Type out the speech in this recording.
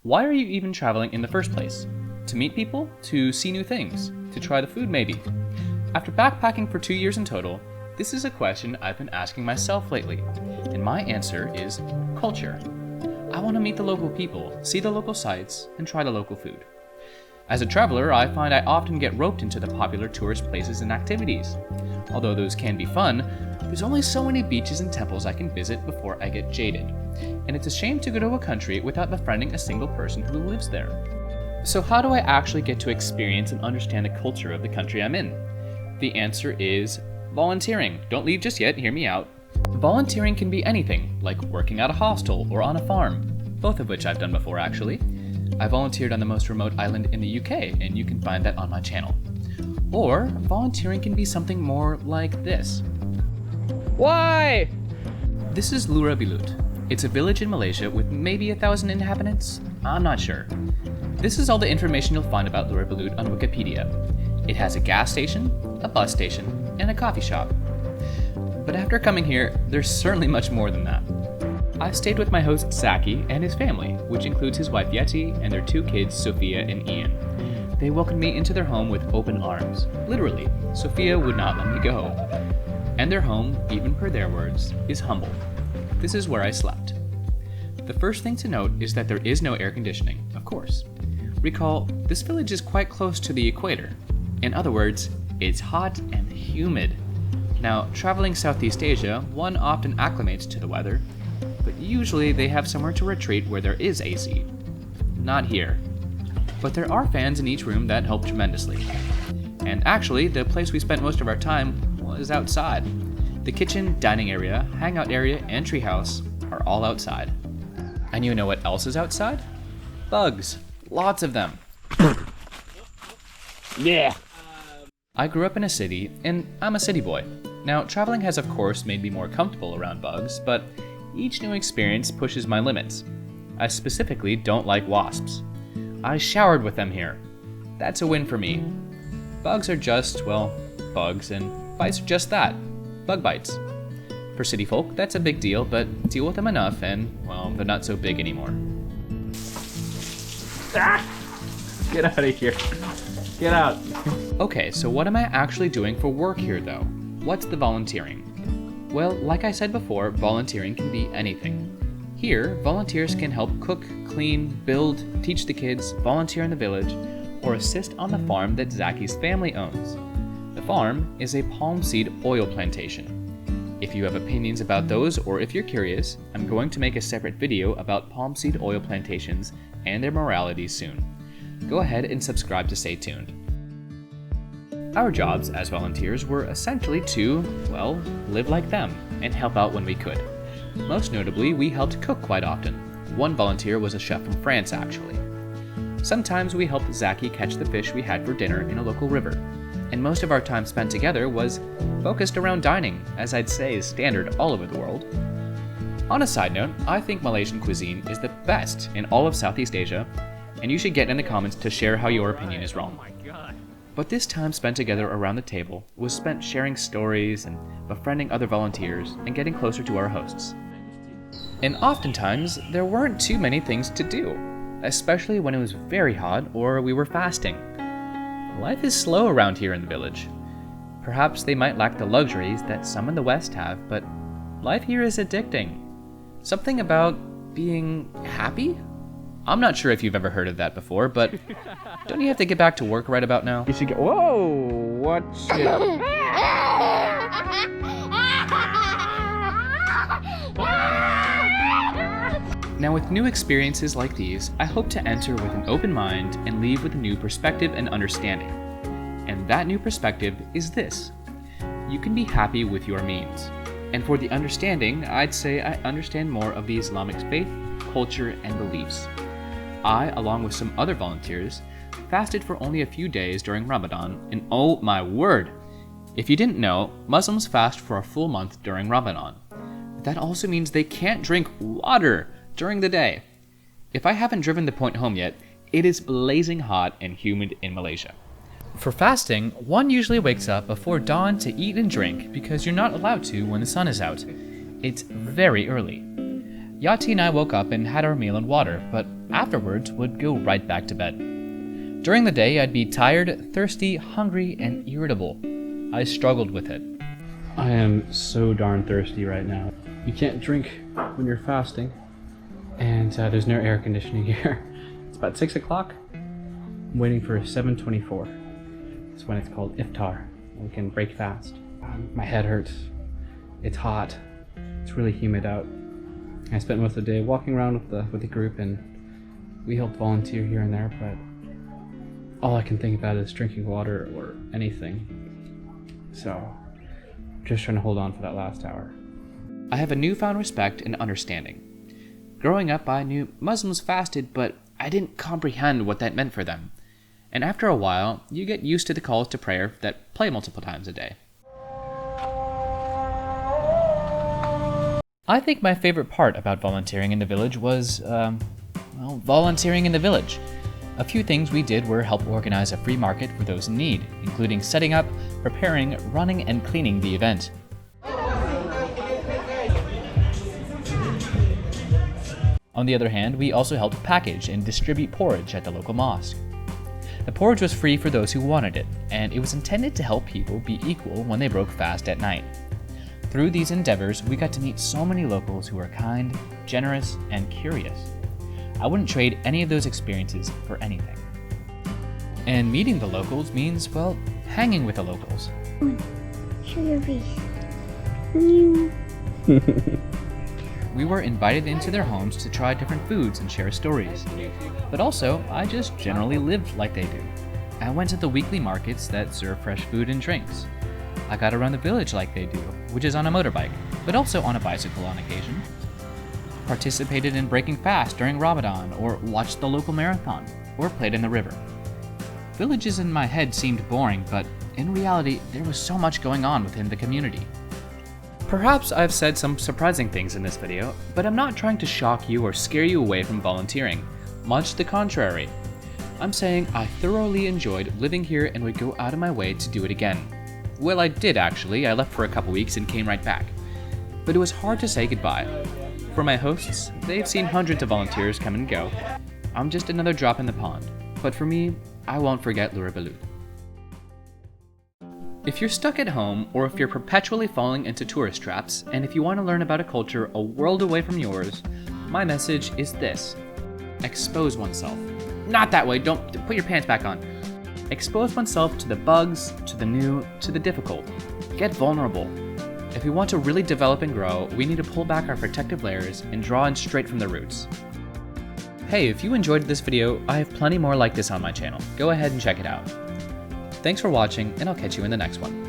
Why are you even traveling in the first place? To meet people? To see new things? To try the food maybe? After backpacking for 2 years in total, this is a question I've been asking myself lately, and my answer is culture. I want to meet the local people, see the local sights, and try the local food. As a traveler, I find I often get roped into the popular tourist places and activities. Although those can be fun, there's only so many beaches and temples I can visit before I get jaded. And it's a shame to go to a country without befriending a single person who lives there. So how do I actually get to experience and understand the culture of the country I'm in? The answer is volunteering. Don't leave just yet, hear me out. Volunteering can be anything, like working at a hostel or on a farm, both of which I've done before actually. I volunteered on the most remote island in the UK, and you can find that on my channel. Or volunteering can be something more like this. Why? This is Lura Bilut. It's a village in Malaysia with maybe 1,000 inhabitants? I'm not sure. This is all the information you'll find about Lura Bilut on Wikipedia. It has a gas station, a bus station, and a coffee shop. But after coming here, there's certainly much more than that. I stayed with my host Zaki and his family, which includes his wife Yeti and their 2 kids, Sophia and Ian. They welcomed me into their home with open arms. Literally, Sophia would not let me go. And their home, even per their words, is humble. This is where I slept. The first thing to note is that there is no air conditioning, of course. Recall, this village is quite close to the equator. In other words, it's hot and humid. Now, traveling Southeast Asia, one often acclimates to the weather, but usually they have somewhere to retreat where there is AC. Not here. But there are fans in each room that help tremendously. And actually, the place we spent most of our time was outside. The kitchen, dining area, hangout area, and treehouse are all outside. And you know what else is outside? Bugs. Lots of them. Yeah. I grew up in a city, and I'm a city boy. Now, traveling has of course made me more comfortable around bugs, but each new experience pushes my limits. I specifically don't like wasps. I showered with them here. That's a win for me. Bugs are just, well, bugs, and bites are just that, bug bites. For city folk, that's a big deal, but deal with them enough and, well, they're not so big anymore. Ah! Get out of here. Get out. Okay, so what am I actually doing for work here though? What's the volunteering? Well, like I said before, volunteering can be anything. Here, volunteers can help cook, clean, build, teach the kids, volunteer in the village, or assist on the farm that Zaki's family owns. The farm is a palm seed oil plantation. If you have opinions about those, or if you're curious, I'm going to make a separate video about palm seed oil plantations and their morality soon. Go ahead and subscribe to stay tuned. Our jobs as volunteers were essentially to, well, live like them and help out when we could. Most notably, we helped cook quite often. One volunteer was a chef from France, actually. Sometimes we helped Zaki catch the fish we had for dinner in a local river. And most of our time spent together was focused around dining, as I'd say is standard all over the world. On a side note, I think Malaysian cuisine is the best in all of Southeast Asia, and you should get in the comments to share how your opinion is wrong. But this time spent together around the table was spent sharing stories and befriending other volunteers and getting closer to our hosts. And oftentimes, there weren't too many things to do, especially when it was very hot or we were fasting. Life is slow around here in the village. Perhaps they might lack the luxuries that some in the West have, but life here is addicting. Something about being happy? I'm not sure if you've ever heard of that before, but don't you have to get back to work right about now? You should get. Whoa! What shit? Now with new experiences like these, I hope to enter with an open mind and leave with a new perspective and understanding. And that new perspective is this. You can be happy with your means. And for the understanding, I'd say I understand more of the Islamic faith, culture, and beliefs. I, along with some other volunteers, fasted for only a few days during Ramadan, and oh my word! If you didn't know, Muslims fast for a full month during Ramadan. That also means they can't drink water during the day. If I haven't driven the point home yet, it is blazing hot and humid in Malaysia. For fasting, one usually wakes up before dawn to eat and drink because you're not allowed to when the sun is out. It's very early. Yati and I woke up and had our meal and water, but afterwards would go right back to bed. During the day, I'd be tired, thirsty, hungry, and irritable. I struggled with it. I am so darn thirsty right now. You can't drink when you're fasting, and there's no air conditioning here. It's about 6 o'clock. I'm waiting for 7:24. It's when it's called iftar. We can break fast. My head hurts. It's hot. It's really humid out. I spent most of the day walking around with the group, and we helped volunteer here and there, but all I can think about is drinking water or anything. So, I'm just trying to hold on for that last hour. I have a newfound respect and understanding. Growing up, I knew Muslims fasted, but I didn't comprehend what that meant for them. And after a while, you get used to the calls to prayer that play multiple times a day. I think my favorite part about volunteering in the village was, volunteering in the village. A few things we did were help organize a free market for those in need, including setting up, preparing, running, and cleaning the event. On the other hand, we also helped package and distribute porridge at the local mosque. The porridge was free for those who wanted it, and it was intended to help people be equal when they broke fast at night. Through these endeavors, we got to meet so many locals who are kind, generous, and curious. I wouldn't trade any of those experiences for anything. And meeting the locals means, well, hanging with the locals. Show your face. We were invited into their homes to try different foods and share stories. But also, I just generally lived like they do. I went to the weekly markets that serve fresh food and drinks. I got around the village like they do, which is on a motorbike, but also on a bicycle on occasion. Participated in breaking fast during Ramadan, or watched the local marathon, or played in the river. Villages in my head seemed boring, but in reality, there was so much going on within the community. Perhaps I've said some surprising things in this video, but I'm not trying to shock you or scare you away from volunteering. Much the contrary. I'm saying I thoroughly enjoyed living here and would go out of my way to do it again. Well, I did actually. I left for a couple weeks and came right back. But it was hard to say goodbye. For my hosts, they've seen hundreds of volunteers come and go. I'm just another drop in the pond. But for me, I won't forget Lurabalu. If you're stuck at home, or if you're perpetually falling into tourist traps, and if you want to learn about a culture a world away from yours, my message is this. Expose oneself. Not that way, don't put your pants back on. Expose oneself to the bugs, to the new, to the difficult. Get vulnerable. If we want to really develop and grow, we need to pull back our protective layers and draw in straight from the roots. Hey, if you enjoyed this video, I have plenty more like this on my channel. Go ahead and check it out. Thanks for watching, and I'll catch you in the next one.